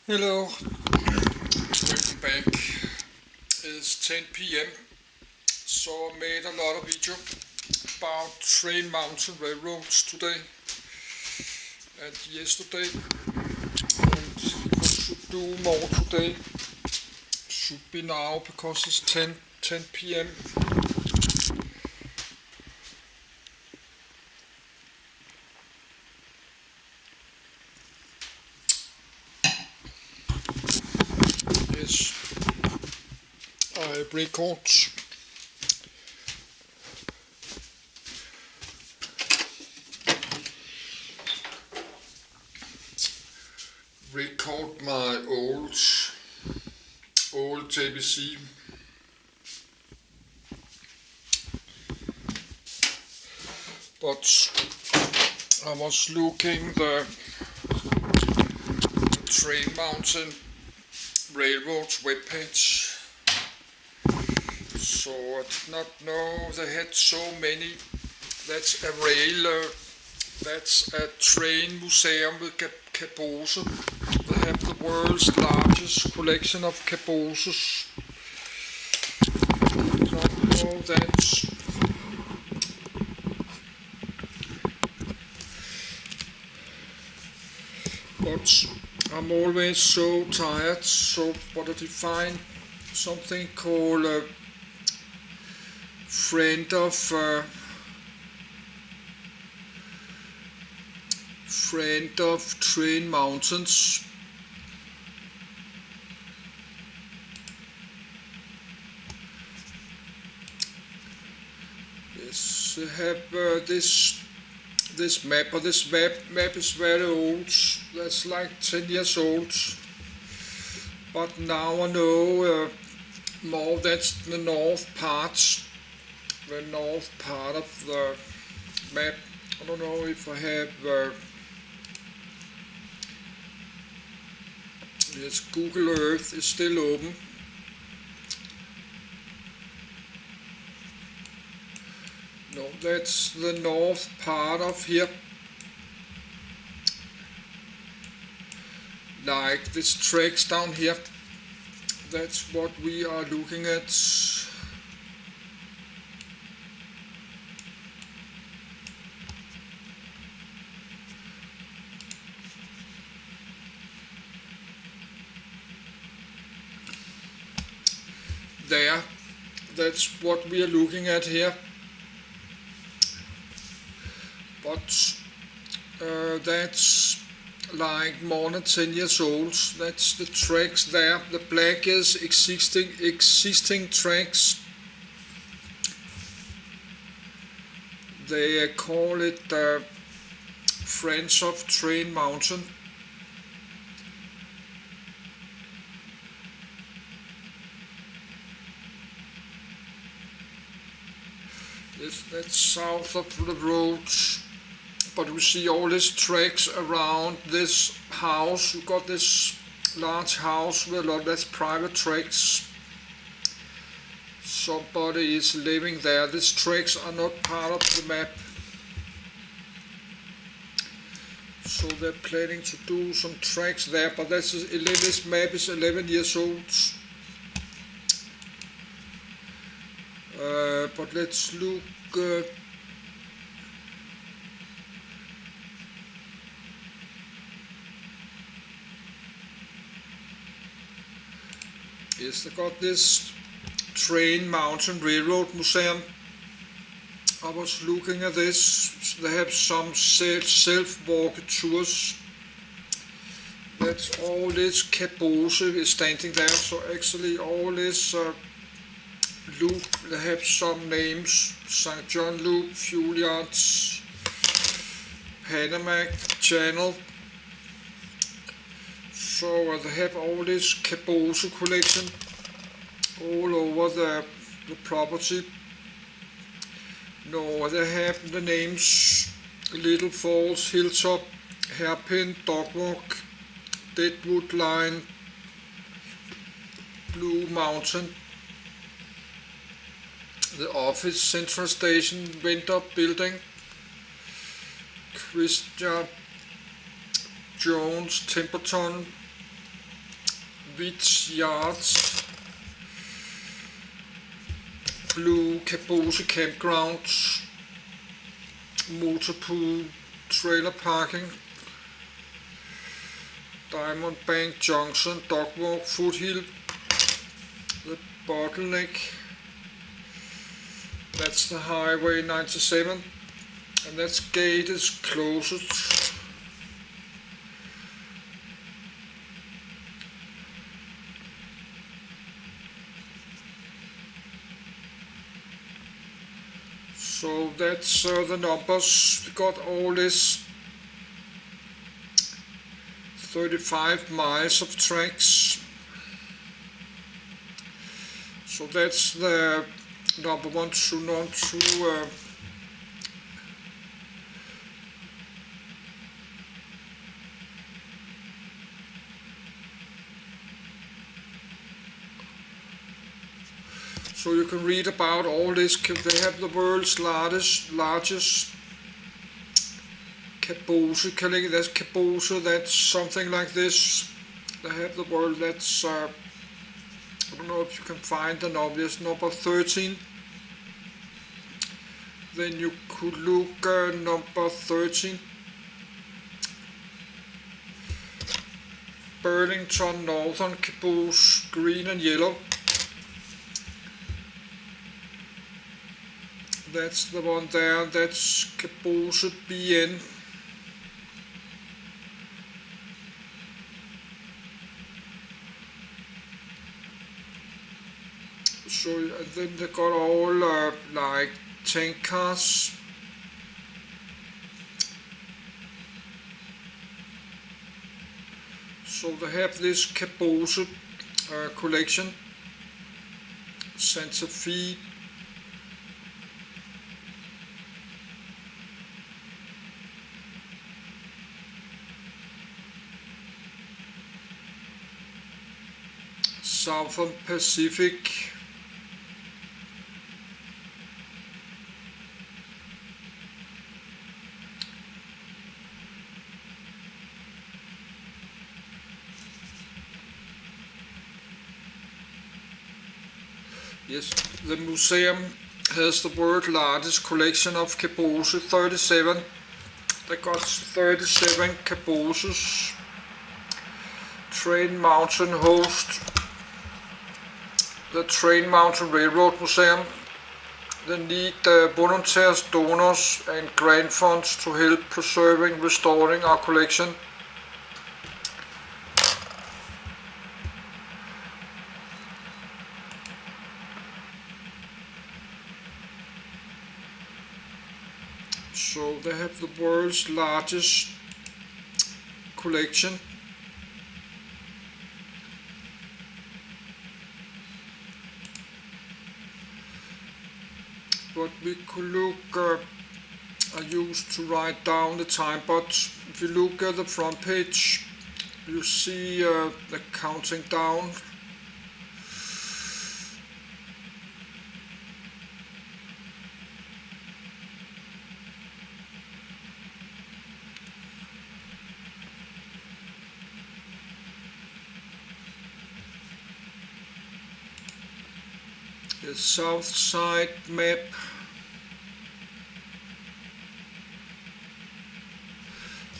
Hello, welcome back. It's 10 p.m. So I made a lot of video about train mountain railroads today and yesterday, and I should do more today. Should be now because it's 10 p.m. Yes, I record. Record my old JVC. But I was looking the train mountain railroads webpage. So I did not know they had so many. That's a that's a train museum with caboose. They have the world's largest collection of cabooses. I did not know that. But I'm always so tired, so but I find something called a friend of train mountains. Yes, they have this map, but this map is very old. That's like 10 years old. But now I know more. That's the north part of the map. I don't know if I have. Yes, Google Earth is still open. No, that's the north part of here. Like this tracks down here. That's what we are looking at. There, that's what we are looking at here. But that's like more than 10 years old. That's the tracks there. The black is existing tracks. They call it Friends of Train Mountain. That's south of the road. But we see all these tracks around this house. You got this large house with a lot of private tracks. Somebody is living there. These tracks are not part of the map. So they're planning to do some tracks there, but this map is 11 years old. But let's look. Yes, they got this train mountain railroad museum. I was looking at this. They have some self-walk tours. That's all this caboose is standing there. So actually all this loop, they have some names. St. John Loop, Fuel Yards, Panama Channel. So they have all this caboose collection all over the property. No, they have the names Little Falls, Hilltop, Hairpin, Dogwalk, Deadwood Line, Blue Mountain, the office, Central Station, Winter Building, Christian Jones, Temperton, Beach Yards, Blue Caboose Campground, Motorpool Trailer Parking, Diamond Bank Junction, Dogwalk, Foothill, the Bottleneck, that's the Highway 97, and that gate is closed. So that's the numbers. We got all this 35 miles of tracks. So that's the number 1 to non to so you can read about all this. They have the world's largest caboose collection. That's caboose, that's something like this. They have the world, that's I don't know if you can find the number, it's number 13. Then you could look number 13. Burlington Northern Caboose, green and yellow. That's the one there, that's Caboose BN. So then they got all like tank cars. So they have this Caboose collection, Santa Fe, Southern Pacific, yes, the museum has the world's largest collection of cabooses, 37. They got 37 cabooses. Train Mountain host the Train Mountain Railroad Museum. They need volunteers, donors and grant funds to help preserving, restoring our collection. So they have the world's largest collection. But we could look, I used to write down the time, but if you look at the front page, you see the counting down. The south side map.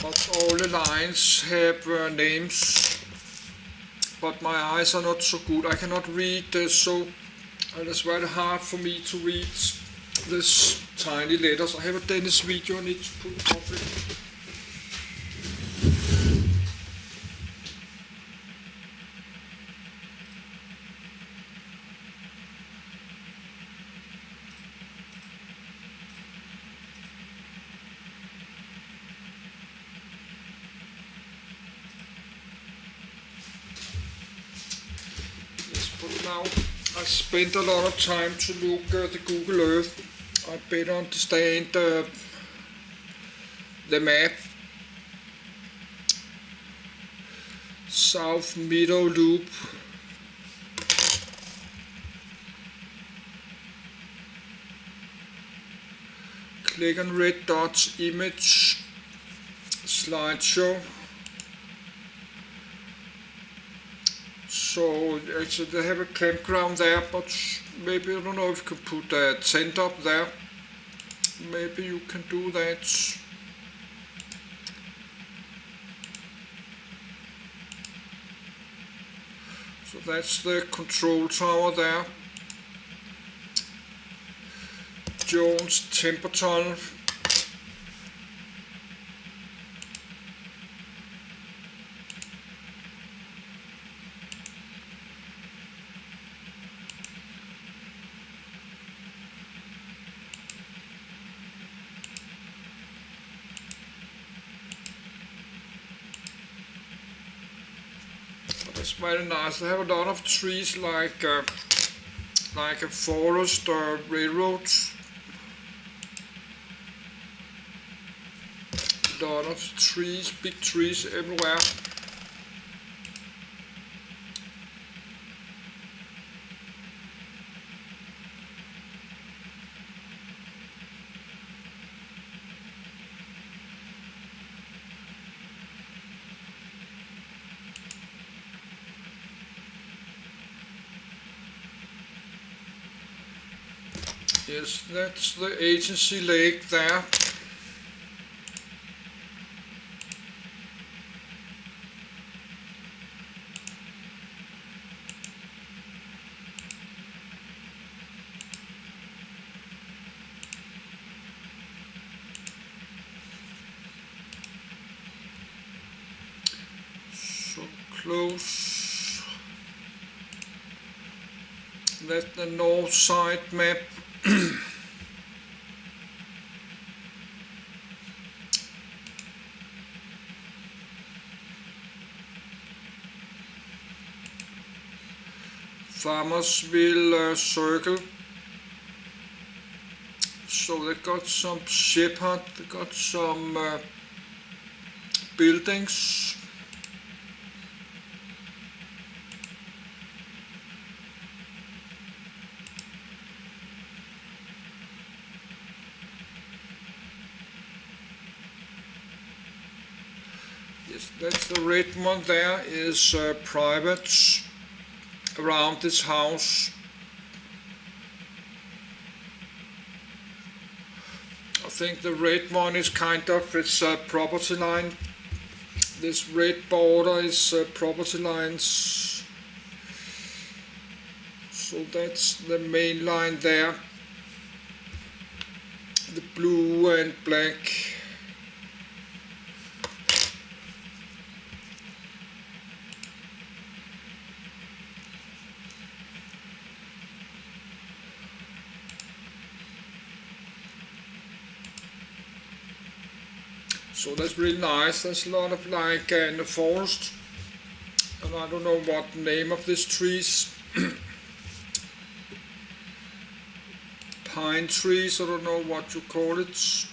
But all the lines have names, but my eyes are not so good. I cannot read, so it's very hard for me to read this tiny letters. I have a Danish video I need to put it up with. Now, I spent a lot of time to look at the Google Earth. I better understand the map. South Middle Loop. Click on red dots, image, slideshow. So actually they have a campground there, but maybe I don't know if you can put a tent up there. Maybe you can do that. So that's the control tower there. Jones temper tunnel. It's very nice. They have a lot of trees like a forest or railroad. A lot of trees, big trees everywhere. Yes, that's the agency lake there. So close. That's the north side map. Farmersville circle. So they got some shepherd, they got some buildings. Yes, that's the red one there is private around this house. I think the red one is kind of its property line. This red border is property lines. So that's the main line there. The blue and black. So that's really nice. There's a lot of like in the forest, and I don't know what the name of these trees. Pine trees, I don't know what you call it.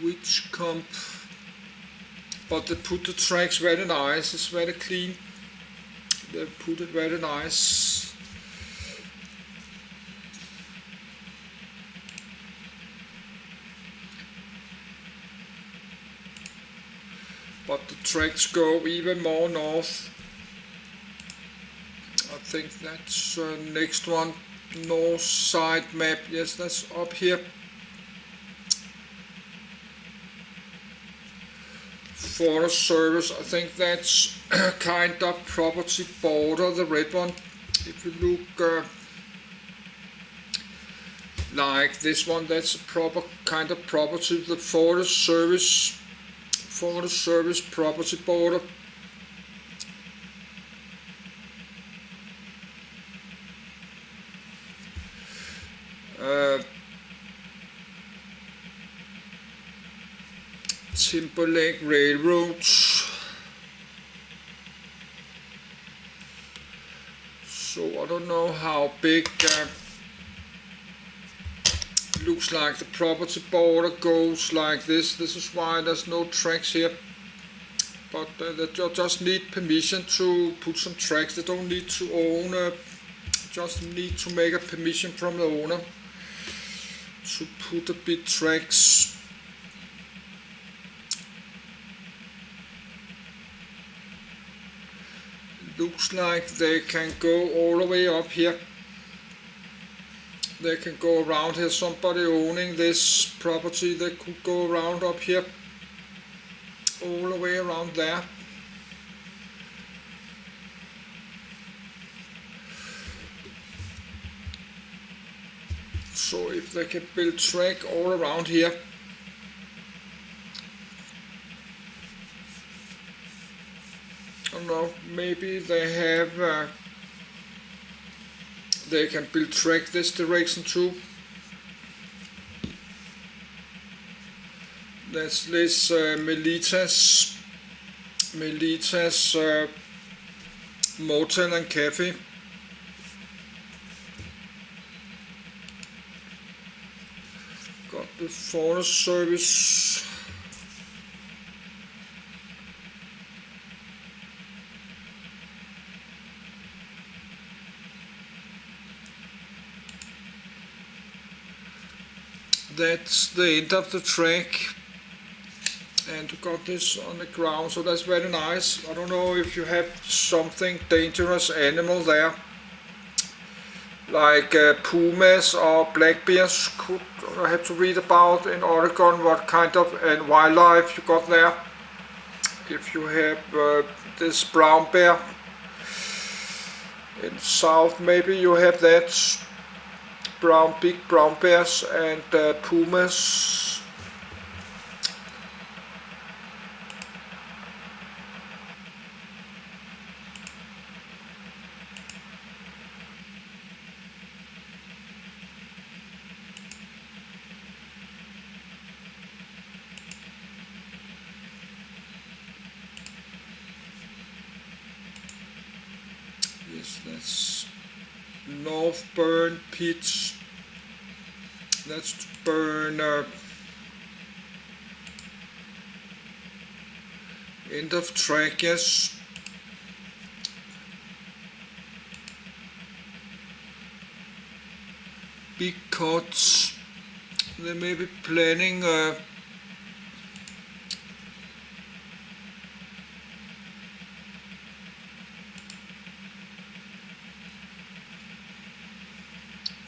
Witch comp. But they put the tracks very nice, it's very clean. They put it very nice. But the tracks go even more north. I think that's next one. North side map. Yes, that's up here. Forest Service, I think that's kind of property border, the red one. If you look like this one, that's a proper kind of property, the Forest Service property border. Timberlake Railroads. So I don't know how big. Looks like the property border goes like this. This is why there's no tracks here. But they just need permission to put some tracks. They don't need to own. Just need to make a permission from the owner. to put a bit tracks. Looks like they can go all the way up here. They can go around here. Somebody owning this property, they could go around up here, all the way around there. So if they can build track all around here, I don't know, maybe they have, they can build track this direction too. That's this Melitas motel and cafe. Got the forest service. That's the end of the track, and got this on the ground, so that's very nice. I don't know if you have something dangerous animal there, like pumas or black bears. I have to read about in Oregon what kind of wildlife you got there. If you have this brown bear in south, maybe you have that. Big brown bears and pumas. Yes, that's North Burn Pits. That's to burn end of track, yes. Big cuts. They may be planning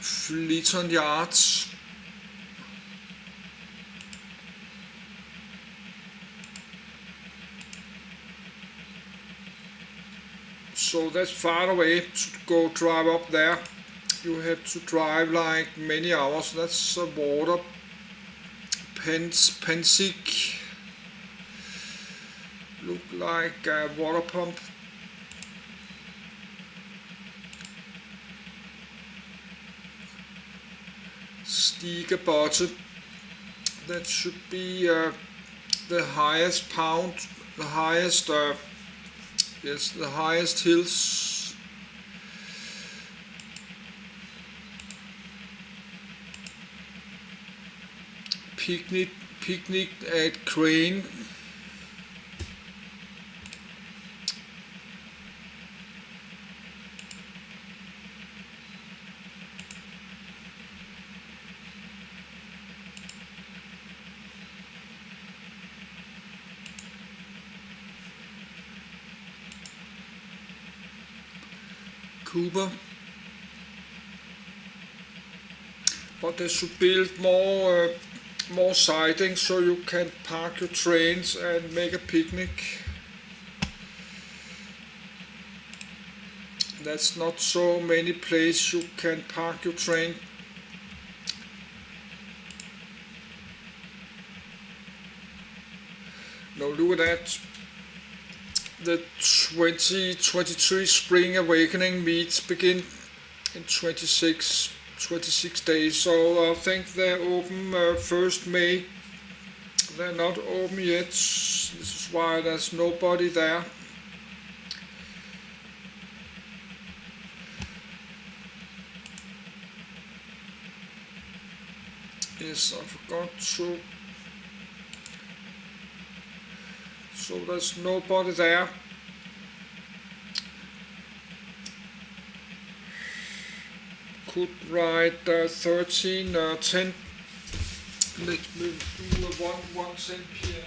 Fleeton yards. So that's far away to go drive up there. You have to drive like many hours. That's a water Pensick. Look like a water pump. Stigerbottom. That should be the highest pound, the highest, yes, the highest hills. Picnic at Crane. Cooper. But they should build more sidings so you can park your trains and make a picnic. That's not so many places you can park your train. Now look at that. The 2023 Spring Awakening meets begin in 26 days, so I think they're open 1st May. They're not open yet. This is why there's nobody there. Yes, I forgot to. So there's nobody there. Could write 13 10 Let me do one thing here.